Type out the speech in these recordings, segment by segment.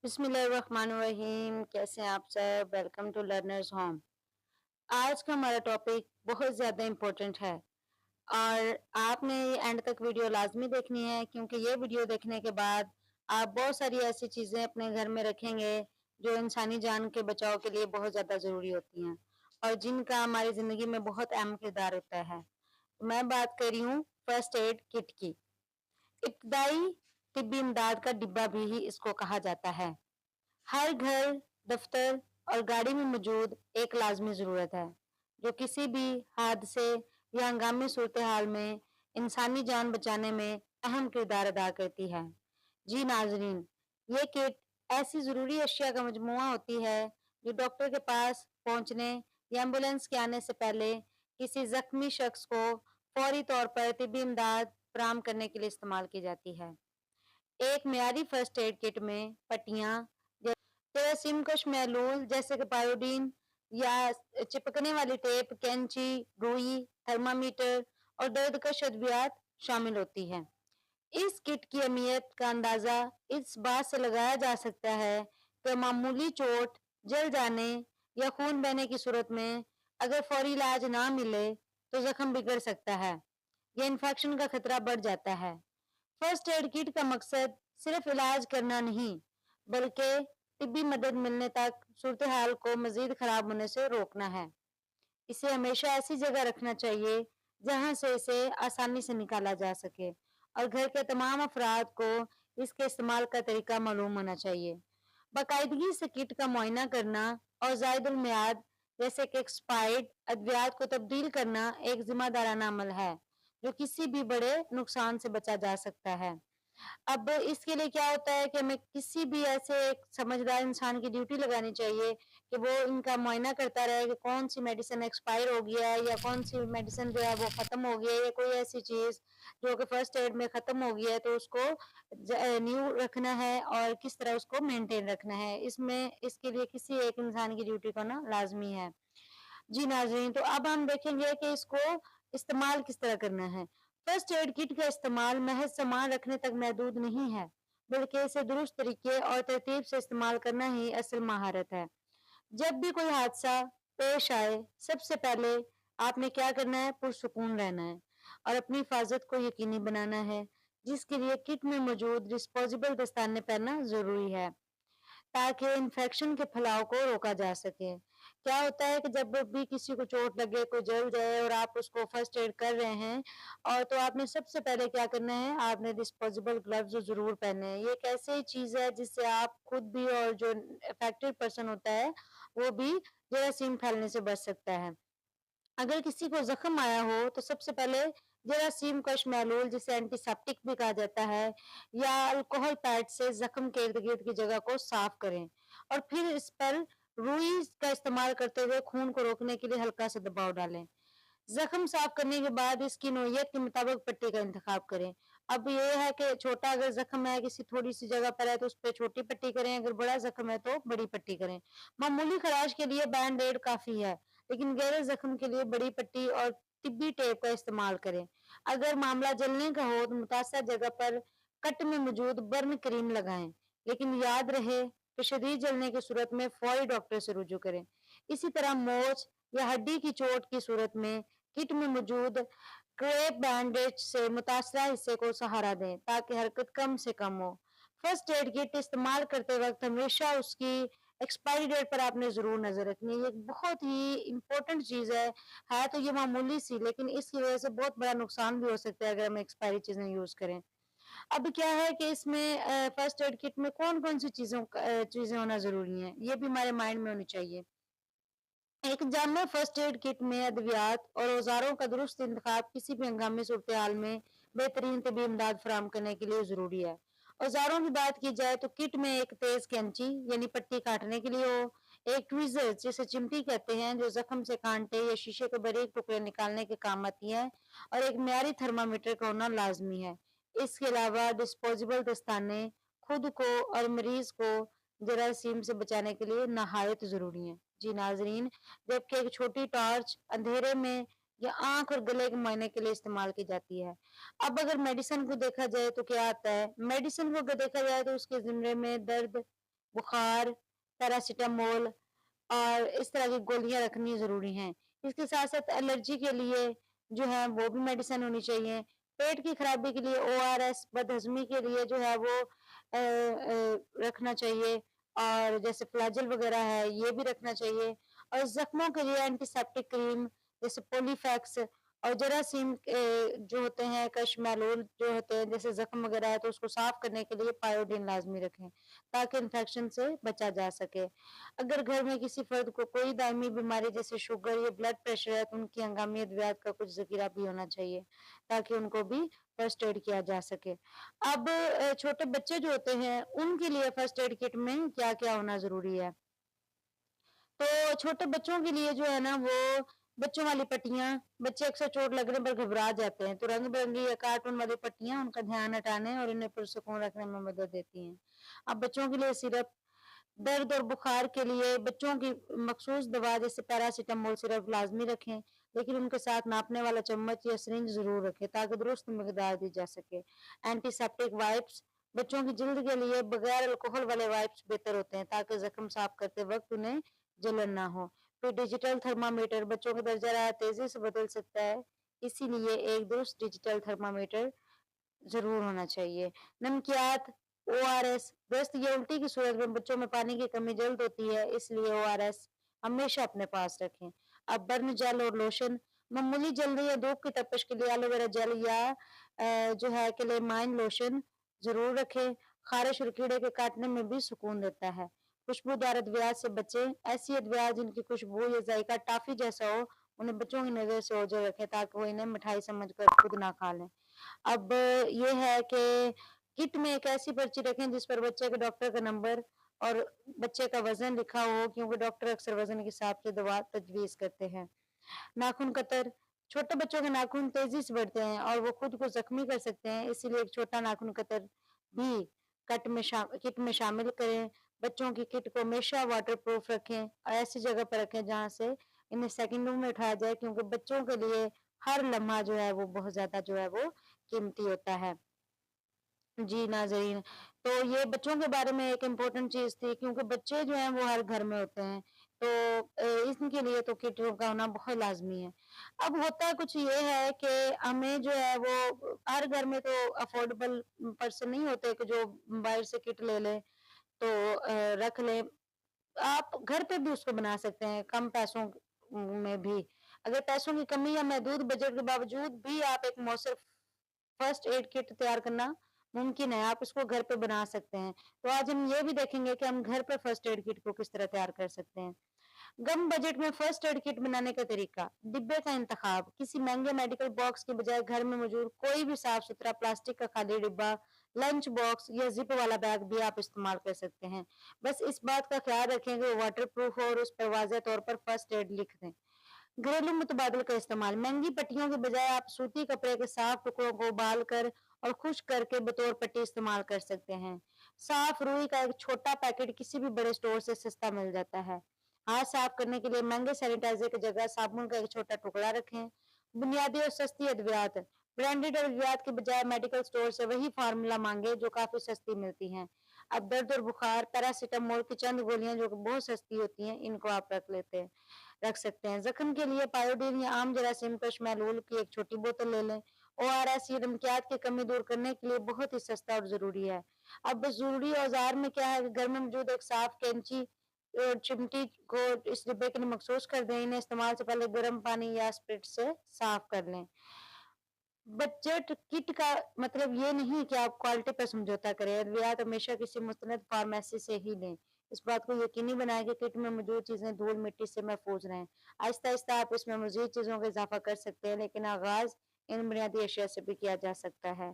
بسم اللہ الرحمن الرحیم، کیسے ہیں آپ سب؟ Welcome to learners home. آج کا ہمارا ٹاپک بہت زیادہ امپورٹنٹ ہے اور آپ نے اینڈ تک ویڈیو لازمی دیکھنی ہے، کیونکہ یہ ویڈیو دیکھنے کے بعد آپ بہت ساری ایسی چیزیں اپنے گھر میں رکھیں گے جو انسانی جان کے بچاؤ کے لیے بہت زیادہ ضروری ہوتی ہیں اور جن کا ہماری زندگی میں بہت اہم کردار ہوتا ہے۔ میں بات کر رہی ہوں فرسٹ ایڈ کٹ کی۔ ابتدائی طبی امداد کا ڈبہ بھی اس کو کہا جاتا ہے۔ ہر گھر، دفتر اور گاڑی میں موجود ایک لازمی ضرورت ہے جو کسی بھی حادثے یا ہنگامی صورتحال میں انسانی جان بچانے میں اہم کردار ادا کرتی ہے۔ جی ناظرین، یہ کٹ ایسی ضروری اشیاء کا مجموعہ ہوتی ہے جو ڈاکٹر کے پاس پہنچنے یا ایمبولینس کے آنے سے پہلے کسی زخمی شخص کو فوری طور پر طبی امداد فراہم کرنے کے لیے استعمال کی جاتی ہے۔ ایک معیاری فرسٹ ایڈ کٹ میں پٹیاں، جراثیم کش محلول جیسے کہ پائیوڈین یا چپکنے والی ٹیپ، کینچی، روئی، تھرمامیٹر اور درد کش ادویات شامل ہوتی ہیں۔ اس کٹ کی اہمیت کا اندازہ اس بات سے لگایا جا سکتا ہے کہ معمولی چوٹ، جل جانے یا خون بہنے کی صورت میں اگر فوری علاج نہ ملے تو زخم بگڑ سکتا ہے یا انفیکشن کا خطرہ بڑھ جاتا ہے۔ فرسٹ ایڈ کٹ کا مقصد صرف علاج کرنا نہیں بلکہ طبی مدد ملنے تک صورتحال کو مزید خراب ہونے سے روکنا ہے۔ اسے ہمیشہ ایسی جگہ رکھنا چاہیے جہاں سے اسے آسانی سے نکالا جا سکے اور گھر کے تمام افراد کو اس کے استعمال کا طریقہ معلوم ہونا چاہیے۔ باقاعدگی سے کٹ کا معائنہ کرنا اور زائد المیعاد جیسے کہ ایکسپائرڈ ادویات کو تبدیل کرنا ایک ذمہ دارانہ عمل ہے جو کسی بھی بڑے نقصان سے بچا جا سکتا ہے۔ اب اس کے لیے کیا ہوتا ہے کہ ہمیں کسی بھی ایسے ایک سمجھدار انسان کی ڈیوٹی لگانی چاہیے کہ وہ ان کا معائنہ کرتا رہے کہ کون سی میڈیسن ایکسپائر ہو گیا ہے یا کون سی میڈیسن جو ہے وہ ختم ہو گیا ہے یا کوئی ایسی چیز جو کہ فرسٹ ایڈ میں ختم ہو گیا ہے تو اس کو نیو رکھنا ہے اور کس طرح اس کو مینٹین رکھنا ہے۔ اس کے لیے کسی ایک انسان کی ڈیوٹی کرنا لازمی ہے۔ جی ناظرین، تو اب ہم دیکھیں گے کہ اس کو استعمال کس طرح کرنا ہے۔ فرسٹ ایڈ کٹ کا استعمال محض سامان رکھنے تک محدود نہیں ہے بلکہ اسے درست طریقے اور ترتیب سے استعمال کرنا ہی اصل مہارت ہے۔ جب بھی کوئی حادثہ پیش آئے، سب سے پہلے آپ نے کیا کرنا ہے؟ پرسکون رہنا ہے اور اپنی حفاظت کو یقینی بنانا ہے، جس کے لیے کٹ میں موجود ڈسپوزیبل دستانے پہننا ضروری ہے تاکہ انفیکشن کے پھیلاؤ کو روکا جا سکے۔ کیا ہوتا ہے کہ جب بھی کسی کو چوٹ لگے، کوئی جل جائے اور آپ اس کو فرسٹ ایڈ کر رہے ہیں اور تو آپ نے سب سے پہلے کیا کرنا ہے؟ آپ نے ڈسپوزیبل گلوز ضرور پہننے ہیں۔ یہ ایک ایسی چیز ہے جس سے آپ خود بھی اور جو افیکٹڈ پرسن ہوتا ہے وہ بھی جراثیم پھیلنے سے بچ سکتا ہے۔ اگر کسی کو زخم آیا ہو تو سب سے پہلے جراثیم کش محلول جسے اینٹی سیپٹک بھی کہا جاتا ہے یا الکوہل پیڈ سے زخم کے ارد گرد کی جگہ کو صاف کریں اور پھر اس پر روئی کا استعمال کرتے ہوئے خون کو روکنے کے لیے ہلکا سا دباؤ ڈالیں۔ زخم صاف کرنے کے بعد اس کی نوعیت کے مطابق پٹی کا انتخاب کریں۔ اب یہ ہے کہ چھوٹا اگر زخم ہے، کسی تھوڑی سی جگہ پر ہے تو اس پہ چھوٹی پٹی کریں، اگر بڑا زخم ہے تو بڑی پٹی کریں۔ معمولی خراش کے لیے بینڈ ایڈ کافی ہے لیکن گہرے زخم کے لیے بڑی پٹی اور طبی ٹیپ کا استعمال کریں۔ اگر معاملہ جلنے کا ہو تو متاثرہ جگہ پر کٹ میں موجود برن کریم لگائیں، لیکن یاد رہے کہ شدید جلنے کی صورت میں فوری ڈاکٹر سے رجوع کریں۔ اسی طرح موچ یا ہڈی کی چوٹ کی صورت میں کٹ میں موجود کریپ بینڈیج سے متاثرہ حصے کو سہارا دیں تاکہ حرکت کم سے کم ہو۔ فرسٹ ایڈ کٹ استعمال کرتے وقت ہمیشہ اس کی ایکسپائری ڈیٹ پر آپ نے ضرور نظر رکھنی ہے۔ یہ ایک بہت ہی امپورٹنٹ چیز ہے تو یہ معمولی سی لیکن اس کی وجہ سے بہت بڑا نقصان بھی ہو سکتا ہے اگر ہم ایکسپائری چیزیں یوز کریں۔ اب کیا ہے کہ اس میں فرسٹ ایڈ کٹ میں کون کون سی چیزیں ہونا ضروری ہیں، یہ بھی ہمارے مائنڈ میں ہونی چاہیے۔ ایک جامع فرسٹ ایڈ کٹ میں ادویات اور اوزاروں کا درست انتخاب کسی بھی ہنگامی صورتحال میں بہترین طبی امداد فراہم کرنے کے لیے ضروری ہے۔ اوزاروں کی بات کی جائے تو کٹ میں ایک تیز کینچی یعنی پٹی کاٹنے کے لیے ہو، ایک ٹویزر جسے چمٹی کہتے ہیں جو زخم سے کانٹے یا شیشے کے باریک ٹکڑے نکالنے کے کام آتی ہے، اور ایک معیاری تھرمامیٹر کا ہونا لازمی ہے۔ اس کے علاوہ ڈسپوزیبل دستانے خود کو اور مریض کو جراثیم سے بچانے کے لیے نہایت ضروری ہیں۔ جی ناظرین، جبکہ ایک چھوٹی ٹارچ اندھیرے میں یا آنکھ اور گلے کے معائنے کے لیے استعمال کی جاتی ہے۔ اب اگر میڈیسن کو دیکھا جائے تو کیا آتا ہے؟ میڈیسن کو اگر دیکھا جائے تو اس کے زمرے میں درد बुखार, पैरासिटामोल और इस तरह की गोलियाँ रखनी ज़रूरी हैं। इसके साथ-साथ एलर्जी के लिए जो है वो भी मेडिसिन होनी चाहिए। पेट की खराबी के लिए ओआरएस, बदहज़मी के लिए जो है वो रखना चाहिए और जैसे फ्लैजल वगैरह है ये भी रखना चाहिए और ज़ख्मों के लिए एंटीसेप्टिक क्रीम जैसे पोलीफैक्स और जरासीम जो होते हैं कशमेलोल जो होते हैं जैसे ज़ख्म वगैरह है तो उसको साफ़ करने के लिए पायोडीन लाज़मी रखें ताकि इन्फेक्शन से बचा जा सके। अगर घर में किसी फर्द को कोई दायमी बीमारी जैसे शुगर या ब्लड प्रेशर है तो उनकी हंगामी अद्वियात का कुछ ज़ख़ीरा भी होना चाहिए ताकि उनको भी फर्स्ट एड किया जा सके। अब छोटे बच्चे जो होते हैं उनके लिए फर्स्ट एड किट में क्या-क्या होना ज़रूरी है? तो छोटे बच्चों के लिए जो है ना वो बच्चों वाली पट्टियाँ, बच्चे अक्सर चोट लगने पर घबरा जाते हैं, तो रंग-बिरंगी या कार्टून वाली पट्टियाँ उनका ध्यान हटाने और इन्हें पुरसुकून रखने में मदद देती हैं। अब बच्चों के लिए सिरप, दर्द और बुखार के लिए बच्चों की मखसूस दवा जैसे पैरासिटामोल सिरप लाज़मी रखें, लेकिन उनके साथ नापने वाला चम्मच या सिरिंज ज़रूर रखें ताकि दुरुस्त मिकदार दी जा सके। एंटीसेप्टिक वाइप्स बच्चों की जल्द के लिए बगैर अल्कोहल वाले वाइप्स बेहतर होते हैं ताकि ज़ख्म साफ करते वक़्त उन्हें जलन ना हो। फिर डिजिटल थर्मामीटर बच्चों का दर्जा हरारत तेज़ी से बदल सकता है, इसीलिए एक दुरुस्त डिजिटल थर्मामीटर ज़रूर होना चाहिए। नमकियात, ओआरएस, दस्त या उल्टी की सूरत में बच्चों में पानी की कमी जल्द होती है, इसलिए ओआरएस हमेशा अपने पास रखें। अब बर्न जेल और लोशन, मामूली जल्दी या धूप की तपिश के लिए एलोवेरा जेल या जो है क्लेमाइन लोशन ज़रूर रखें। खारिश और कीड़े के काटने में भी सुकून देता है। खुशबूदार अद्वियात से बचें, ऐसी अद्वियात जिनकी खुशबू या जायका टॉफ़ी जैसा हो, उन्हें बच्चों की नज़र से ओझल रखें ताकि वो इन्हें मिठाई समझकर खुद ना खा लें। अब ये है कि किट में एक ऐसी पर्ची रखें जिस पर बच्चे के डॉक्टर का नंबर और बच्चे का वज़न लिखा हो क्योंकि डॉक्टर अक्सर वज़न के हिसाब से दवा तजवीज़ करते हैं। नाखून कतर, छोटे बच्चों के नाखून तेज़ी से बढ़ते हैं और वो खुद को ज़ख्मी कर सकते हैं, इसीलिए एक छोटा नाखून कतर भी किट में शामिल करें। बच्चों की किट को हमेशा वाटरप्रूफ रखें और ऐसी जगह पर रखें जहाँ से इन्हें सेकंडों में उठाया जाए क्योंकि बच्चों के लिए हर लम्हा जो है वो बहुत ज़्यादा जो है वो कीमती होता है। जी, नाज़रीन, तो ये बच्चों के बारे में एक इम्पोर्टेंट चीज़ थी क्योंकि बच्चे जो हैं वो हर घर में होते हैं, तो इनके लिए तो किट का होना बहुत लाज़मी है। अब होता कुछ ये है कि हमें जो है वो हर घर में तो अफ़ोर्डेबल पर्सन नहीं होते कि जो बाहर से किट ले लें, तो रख लें। आप घर पे भी उसको बना सकते हैं, कम पैसों में भी। अगर पैसों की कमी या महदूद बजट के बावजूद भी आप एक मौसर फर्स्ट एड किट तैयार करना मुमकिन है, आप इसको घर पे बना सकते हैं। तो आज हम ये भी देखेंगे कि हम घर पे फर्स्ट एड किट को किस तरह तैयार कर सकते हैं। कम बजट में फर्स्ट एड किट बनाने का तरीका, डिब्बे का इंतखाब, किसी महंगे मेडिकल बॉक्स के बजाय घर में मौजूद कोई भी साफ-सुथरा प्लास्टिक का खाली डिब्बा, लंच बॉक्स या ज़िप वाला बैग भी आप इस्तेमाल कर सकते हैं। बस इस बात का ख्याल रखें कि वो वाटरप्रूफ हो और उस पर वाज़ह तौर पर फर्स्ट एड लिख दें। घरेलू मुतबादल का इस्तेमाल, महंगी पट्टियों के बजाय आप सूती कपड़े के साफ टुकड़ों को उबाल कर और खुश्क करके बतौर पट्टी इस्तेमाल कर सकते हैं। साफ रुई का एक छोटा पैकेट किसी भी बड़े स्टोर से सस्ता मिल जाता है। हाथ साफ करने के लिए महंगे सैनिटाइजर की जगह साबुन का एक छोटा टुकड़ा रखें। बुनियादी और सस्ती अद्वियात, ब्रांडेड अद्वियात के बजाय मेडिकल स्टोर से वही फार्मूला मांगे जो काफी सस्ती मिलती हैं। अब दर्द और बुखार, पैरासिटामोल की चंद गोलियां जो कि बहुत सस्ती होती हैं, इनको आप रख सकते हैं। जख्म के लिए पायोडीन या आम जरासीम कशमेलोल की एक छोटी बोतल ले लें। ओआरएस या नमकियात की कमी दूर करने के लिए बहुत ही सस्ता और ज़रूरी है। अब बस ज़रूरी औज़ार में क्या है कि घर में मौजूद एक साफ कैंची चिमटी को इस डिब्बे के लिए मखसूस कर दें। इन्हें इस्तेमाल से पहले गर्म पानी या स्प्रिट से साफ कर लें। बजट किट का मतलब ये नहीं कि आप क्वालिटी पर समझौता करें, अद्वियात हमेशा किसी मुस्तनद फार्मेसी से ही लें। इस बात को यकीनी बनाएं कि किट में मौजूद चीज़ें धूल-मिट्टी से महफूज रहें। आहिस्ता-आहिस्ता आप इसमें मज़ीद चीज़ों का इज़ाफ़ा कर सकते हैं, लेकिन आगाज़ इन बुनियादी अशिया से भी किया जा सकता है।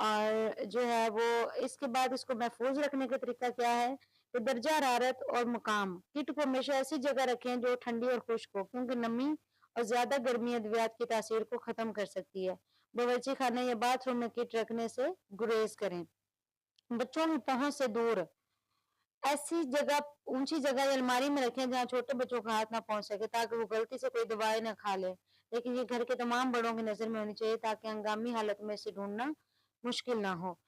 और जो है वो इसके बाद इसको महफूज रखने का तरीका क्या है? तो दर्जा हरारत और मकाम, किट को हमेशा ऐसी जगह रखें जो ठंडी और खुश्क हो क्योंकि नमी और ज़्यादा गर्मी अद्वियात की तासीर को ख़त्म कर सकती है। बावर्ची खाने या बाथरूम में किट रखने से गुरेज करें। बच्चों की पहुंच से दूर, ऐसी जगह ऊंची जगह या अलमारी में रखें जहां छोटे बच्चों का हाथ ना पहुंच सके ताकि वो गलती से कोई दवाई ना खा ले। लेकिन ये घर के तमाम बड़ों की नजर में होनी चाहिए ताकि हंगामी हालत में इसे ढूंढना मुश्किल ना हो।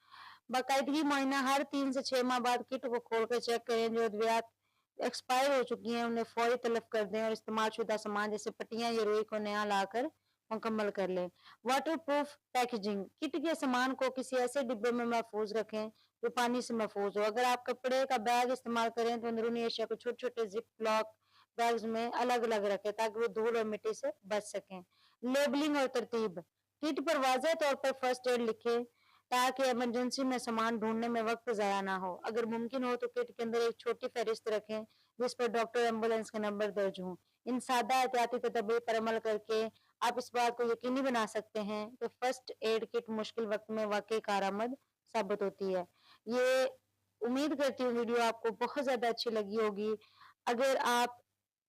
बाकायदगी मुआयना हर 3 से 6 माह बाद किट को खोलकर चेक करें। जो अद्वियात एक्सपायर हो चुकी हैं उन्हें फौरी तलब कर दें और इस्तेमाल शुदा सामान जैसे पट्टियां या रुई को नया लाकर मुकम्मल कर लें। वाटर प्रूफ पैकेजिंग, किट के सामान को किसी ऐसे डिब्बे में महफूज रखें जो पानी से महफूज हो। अगर आप कपड़े का बैग इस्तेमाल करें तो अंदरूनी एशिया को छोटे छोटे जिप लॉक बैग्स में अलग अलग रखें ताकि वो धूल और मिट्टी से बच सकें। लेबलिंग और तरतीब, किट पर वाज़ेह तौर पर फर्स्ट एड लिखें ताकि इमरजेंसी में सामान ढूंढने में वक्त ज़ाया ना हो। अगर मुमकिन हो तो किट के अंदर एक छोटी फहरिस्त रखें जिस पर डॉक्टर एम्बुलेंस के नंबर दर्ज हों। इन सादा एहतियाती तदबीर पर अमल करके आप इस बात को यकीनी बना सकते हैं कि फर्स्ट एड किट मुश्किल वक्त में वाकई कारआमद साबित होती है। ये उम्मीद करती हूँ वीडियो आपको बहुत ज़्यादा अच्छी लगी होगी। अगर आप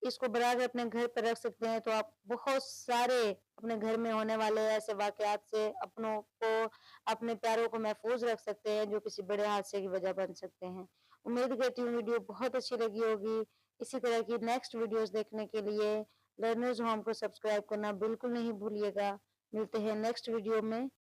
इसको बनाकर अपने घर पर रख सकते हैं तो आप बहुत सारे अपने घर में होने वाले ऐसे वाकयात से अपनों को, अपने प्यारों को महफूज रख सकते हैं जो किसी बड़े हादसे की वजह बन सकते हैं। उम्मीद करती हूँ वीडियो बहुत अच्छी लगी होगी। इसी तरह की नेक्स्ट वीडियोस देखने के लिए लर्नर्स होम को सब्सक्राइब करना बिल्कुल नहीं भूलिएगा। मिलते हैं नेक्स्ट वीडियो में।